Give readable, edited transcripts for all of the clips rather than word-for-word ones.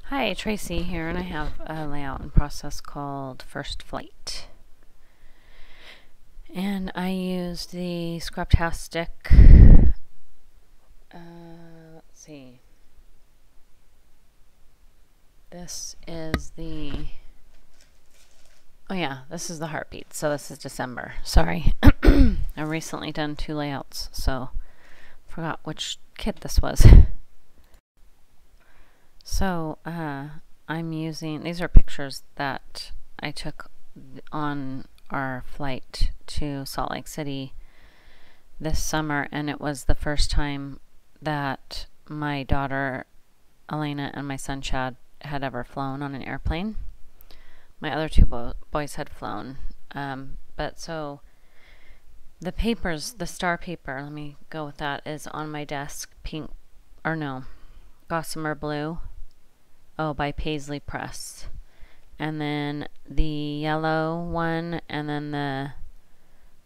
Hi, Tracy here, and I have a layout and process called First Flight. And I used the Scraptastic, let's see, this is the, this is the heartbeat, so this is December. Sorry, I've recently done 2 layouts, so forgot which kit this was. So, I'm using, these are pictures that I took on our flight to Salt Lake City this summer, and it was the first time that my daughter Elena and my son Chad had ever flown on an airplane. My other 2 boys had flown, but so the papers, the star paper, let me go with that, is on my desk, Gossamer Blue, by Paisley Press. And then the yellow one, and then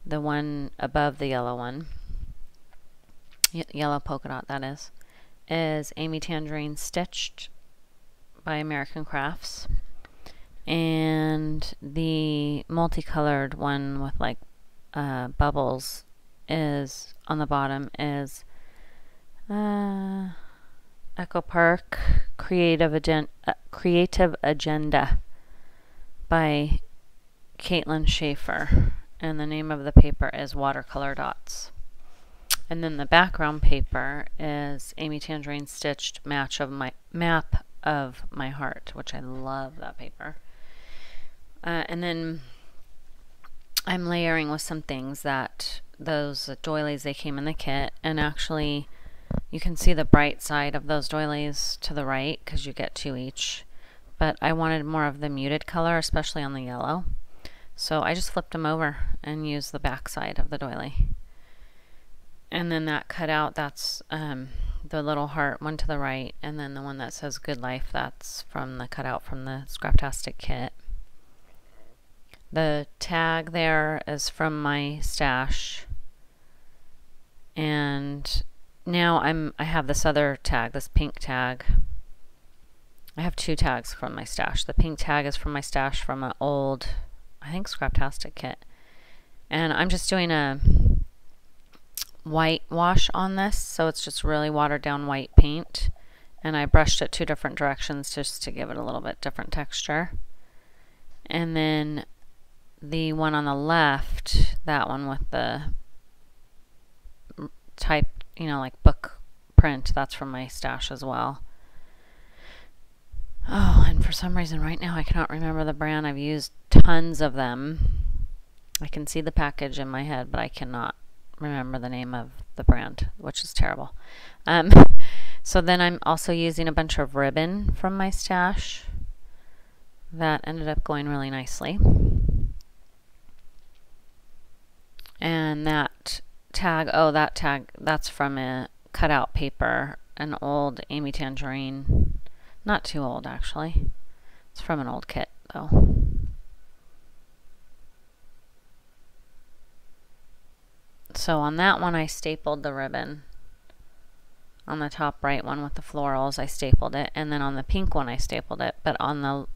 the one above the yellow one, yellow polka dot that is Amy Tangerine Stitched by American Crafts. And the multicolored one with like bubbles is on the bottom is Echo Park Creative Agenda by Caitlin Schaefer, and the name of the paper is Watercolor Dots. And then the background paper is Amy Tangerine Stitched Map of My Heart, which I love that paper. And then I'm layering with some things that those doilies, they came in the kit, and actually you can see the bright side of those doilies to the right because you get 2 each. But I wanted more of the muted color, especially on the yellow. So I just flipped them over and used the back side of the doily. And then that cutout, that's the little heart one to the right. And then the one that says Good Life, that's from the cutout from the Scraptastic kit. The tag there is from my stash. And now I have this other tag, this pink tag. I have 2 tags from my stash. The pink tag is from my stash from an old, I think, Scraptastic kit. And I'm just doing a white wash on this, so it's just really watered down white paint. And I brushed it 2 different directions just to give it a little bit different texture. And then the one on the left, that one with the type, like book print, that's from my stash as well. Oh, and for some reason right now I cannot remember the brand. I've used tons of them. I can see the package in my head, but I cannot remember the name of the brand, which is terrible. So then I'm also using a bunch of ribbon from my stash. That ended up going really nicely. And that tag, that's from a cutout paper, an old Amy Tangerine. Not too old, actually. It's from an old kit, though. So on that one, I stapled the ribbon. On the top right one with the florals, I stapled it. And then on the pink one, I stapled it. But on the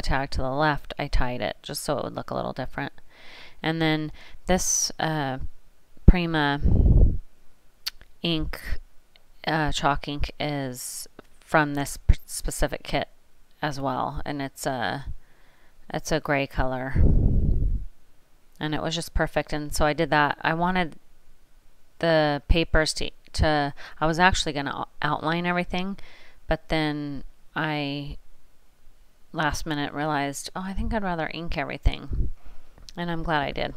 tag to the left, I tied it, just so it would look a little different. And then this Prima ink, chalk ink, is from this specific kit as well, and it's a gray color, and it was just perfect. And so I did that. I wanted the papers to I was actually going to outline everything, but then I last minute realized, I think I'd rather ink everything, and I'm glad I did.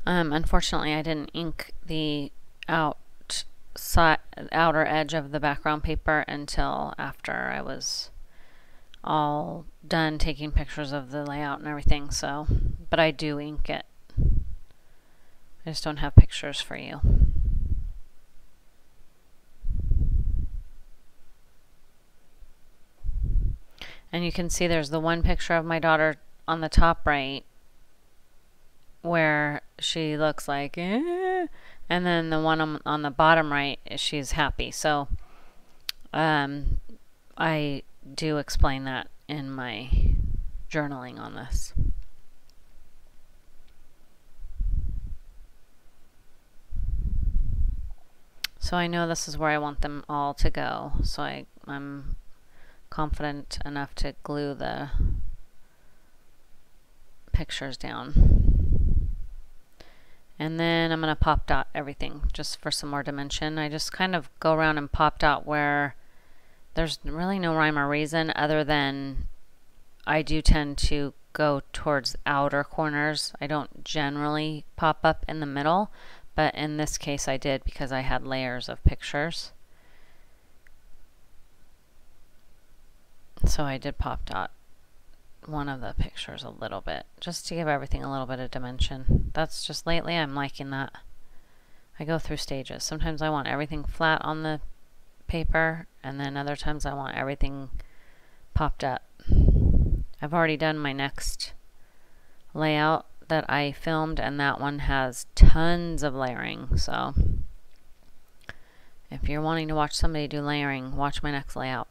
Unfortunately, I didn't ink the outer edge of the background paper until after I was all done taking pictures of the layout and everything. So, but I do ink it. I just don't have pictures for you. And you can see there's the one picture of my daughter on the top right where she looks like, and then the one on the bottom right, she's happy. So I do explain that in my journaling on this. So I know this is where I want them all to go. So I'm confident enough to glue the pictures down. And then I'm going to pop dot everything just for some more dimension. I just kind of go around and pop dot where there's really no rhyme or reason other than I do tend to go towards outer corners. I don't generally pop up in the middle, but in this case I did because I had layers of pictures. So I did pop dot one of the pictures a little bit just to give everything a little bit of dimension. That's just lately I'm liking that. I go through stages. Sometimes I want everything flat on the paper, and then other times I want everything popped up. I've already done my next layout that I filmed, and that one has tons of layering. So if you're wanting to watch somebody do layering, watch my next layout.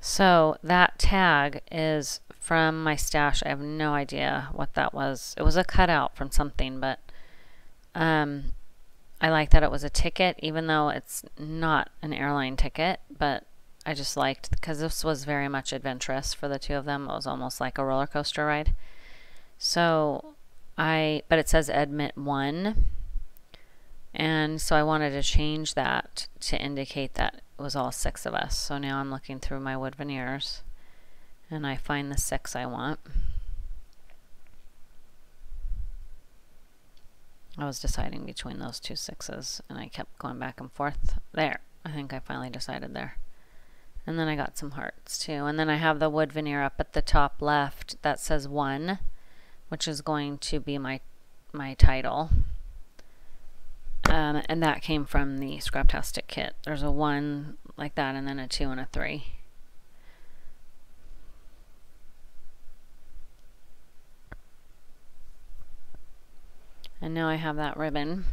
So that tag is from my stash. I have no idea what that was. It was a cutout from something, but I like that it was a ticket, even though it's not an airline ticket, but I just liked, because this was very much adventurous for the two of them. It was almost like a roller coaster ride. So but it says admit 1, and so I wanted to change that to indicate that it was all 6 of us. So now I'm looking through my wood veneers and I find the 6 I want. I was deciding between those two 6s and I kept going back and forth. There, I think I finally decided there. And then I got some hearts too. And then I have the wood veneer up at the top left that says 1, which is going to be my title. And that came from the Scraptastic kit. There's a 1 like that, and then a 2 and a 3. And now I have that ribbon.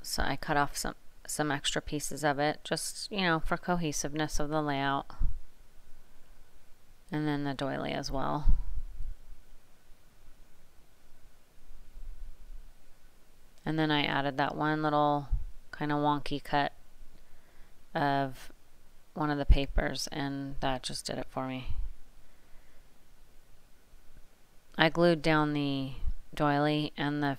So I cut off some extra pieces of it, just, you know, for cohesiveness of the layout. And then the doily as well. And then I added that one little kind of wonky cut of one of the papers, and that just did it for me. I glued down the doily and the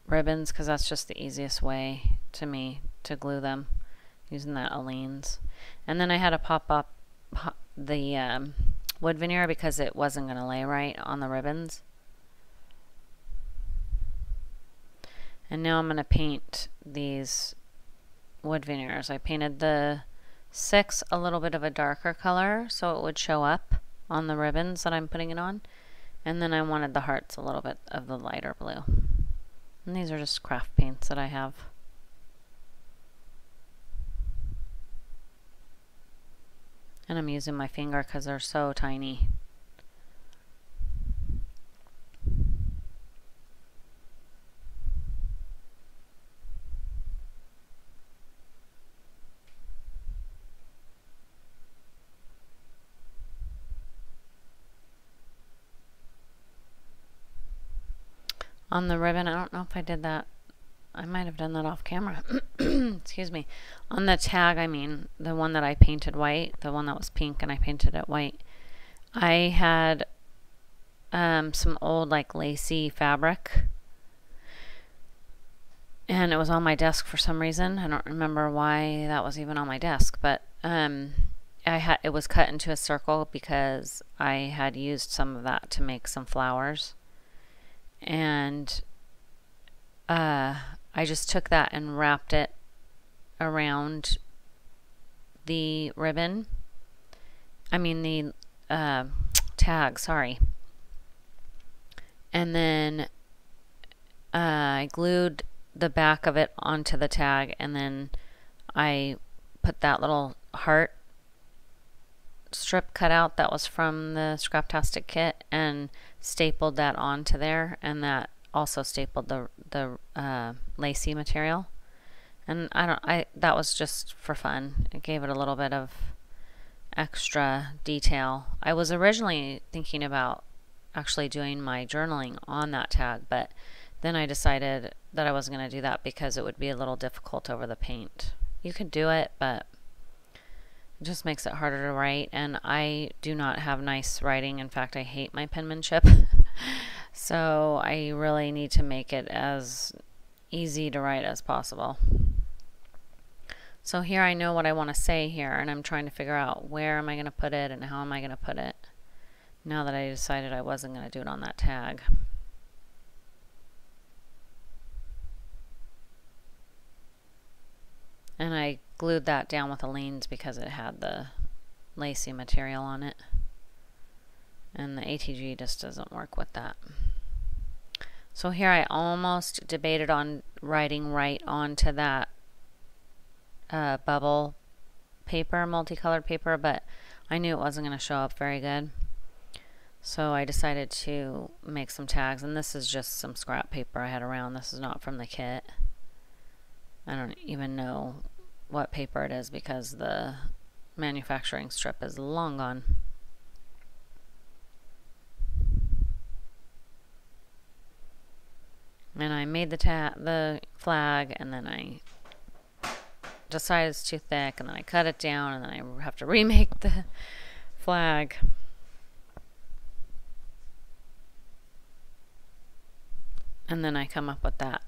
ribbons because that's just the easiest way to me to glue them, using that Aleene's. And then I had to pop up the wood veneer because it wasn't going to lay right on the ribbons. And now I'm going to paint these wood veneers. I painted the 6 a little bit of a darker color so it would show up on the ribbons that I'm putting it on. And then I wanted the hearts a little bit of the lighter blue. And these are just craft paints that I have. And I'm using my finger because they're so tiny. On the ribbon, I don't know if I did that. I might have done that off camera. Excuse me. On the tag, I mean, the one that I painted white, the one that was pink and I painted it white, I had some old like lacy fabric. And it was on my desk for some reason. I don't remember why that was even on my desk, but it was cut into a circle because I had used some of that to make some flowers. And I just took that and wrapped it around the ribbon. I mean the tag, sorry. And then I glued the back of it onto the tag, and then I put that little heart strip cutout that was from the Scraptastic kit and stapled that onto there, and that also stapled the lacy material. And that was just for fun. It gave it a little bit of extra detail. I was originally thinking about actually doing my journaling on that tag, but then I decided that I wasn't going to do that because it would be a little difficult over the paint. You could do it, but it just makes it harder to write, and I do not have nice writing. In fact, I hate my penmanship. So I really need to make it as easy to write as possible. So here I know what I want to say here, and I'm trying to figure out where am I going to put it and how am I going to put it now that I decided I wasn't going to do it on that tag. And I glued that down with Aleene's because it had the lacy material on it. And the ATG just doesn't work with that. So here I almost debated on writing right onto that bubble paper, multicolored paper, but I knew it wasn't going to show up very good. So I decided to make some tags, and this is just some scrap paper I had around. This is not from the kit. I don't even know what paper it is because the manufacturing strip is long gone. And I made the flag, and then I decided it's too thick, and then I cut it down, and then I have to remake the flag. And then I come up with that.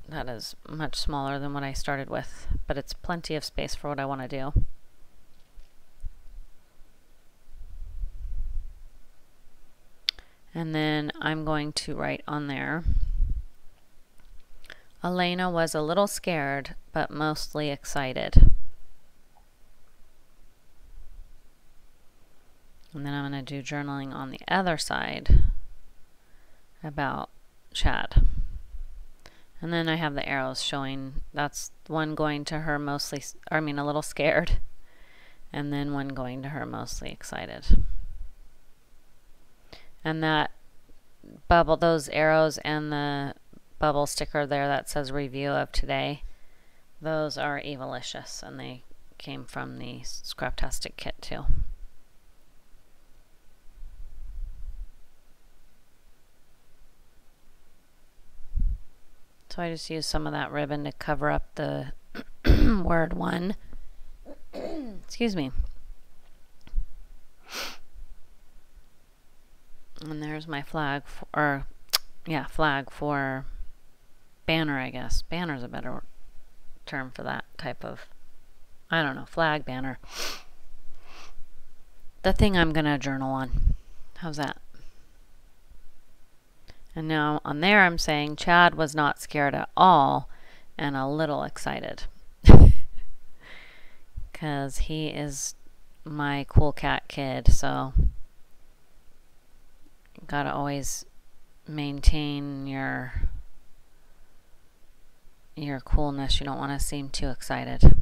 That is much smaller than what I started with, but it's plenty of space for what I want to do. And then I'm going to write on there, Elena was a little scared, but mostly excited. And then I'm going to do journaling on the other side about Chad. And then I have the arrows showing, that's one going to her mostly, a little scared, and then one going to her mostly excited. And that bubble, those arrows and the bubble sticker there that says review of today, those are Evilicious, and they came from the Scraptastic kit too. So I just used some of that ribbon to cover up the word one. Excuse me. And there's my flag flag for banner, I guess. Banner's a better term for that type of, I don't know, flag, banner. The thing I'm gonna journal on. How's that? And now on there I'm saying Chad was not scared at all and a little excited. Because he is my cool cat kid, so gotta always maintain your coolness. You don't want to seem too excited.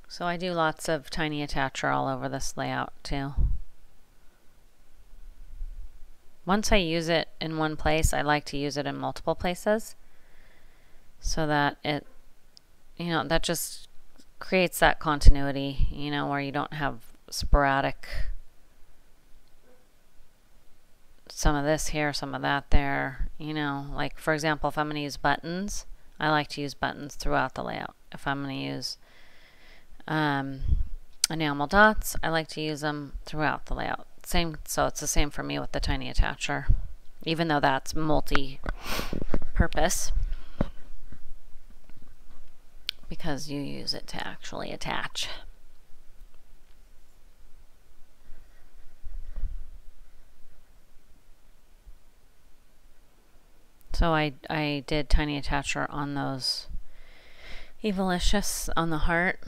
So I do lots of tiny attacher all over this layout too. Once I use it in one place, I like to use it in multiple places so that it, that just creates that continuity, where you don't have sporadic, some of this here, some of that there, like for example, if I'm going to use buttons, I like to use buttons throughout the layout. If I'm going to use enamel dots, I like to use them throughout the layout. So it's the same for me with the tiny attacher, even though that's multi-purpose, because you use it to actually attach. So I did tiny attacher on those Evilicious on the heart,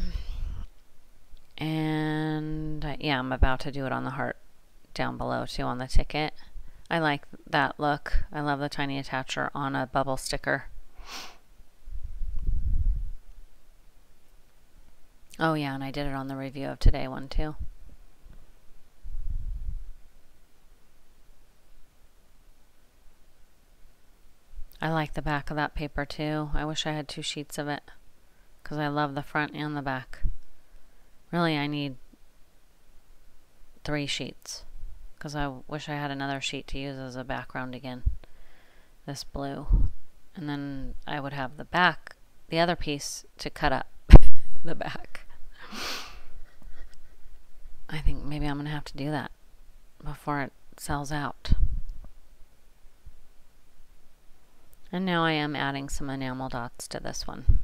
and yeah, I'm about to do it on the heart down below too on the ticket. I like that look. I love the tiny attacher on a bubble sticker. Oh yeah, and I did it on the review of today one too. I like the back of that paper too. I wish I had 2 sheets of it because I love the front and the back. Really, I need 3 sheets because I wish I had another sheet to use as a background again. This blue. And then I would have the back, the other piece to cut up the back. I think maybe I'm going to have to do that before it sells out. And now I am adding some enamel dots to this one.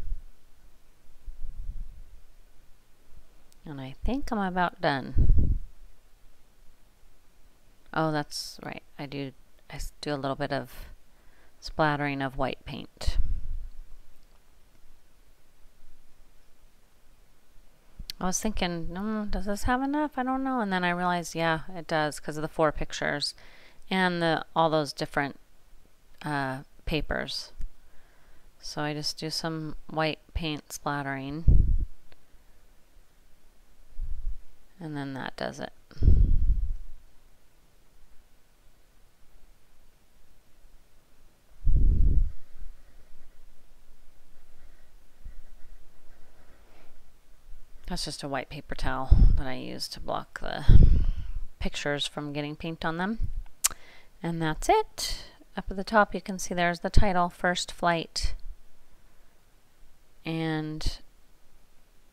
And I think I'm about done. Oh, that's right. I do a little bit of splattering of white paint. I was thinking, does this have enough? I don't know. And then I realized, yeah, it does because of the 4 pictures and all those different papers. So I just do some white paint splattering. And then that does it. That's just a white paper towel that I use to block the pictures from getting paint on them. And that's it. Up at the top you can see there's the title, First Flight. And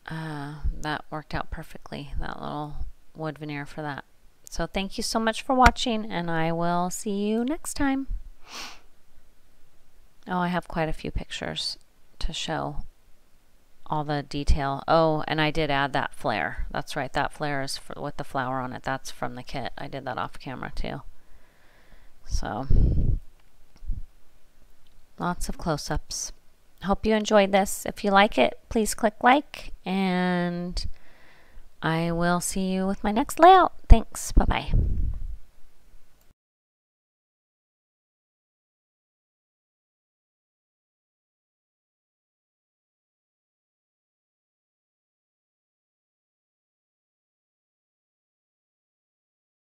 that worked out perfectly, that little wood veneer for that. So thank you so much for watching, and I will see you next time. Oh, I have quite a few pictures to show all the detail. Oh, and I did add that flare. That's right, that flare is with the flower on it. That's from the kit. I did that off camera too. So, lots of close-ups. Hope you enjoyed this. If you like it, please click like, and I will see you with my next layout. Thanks. Bye-bye.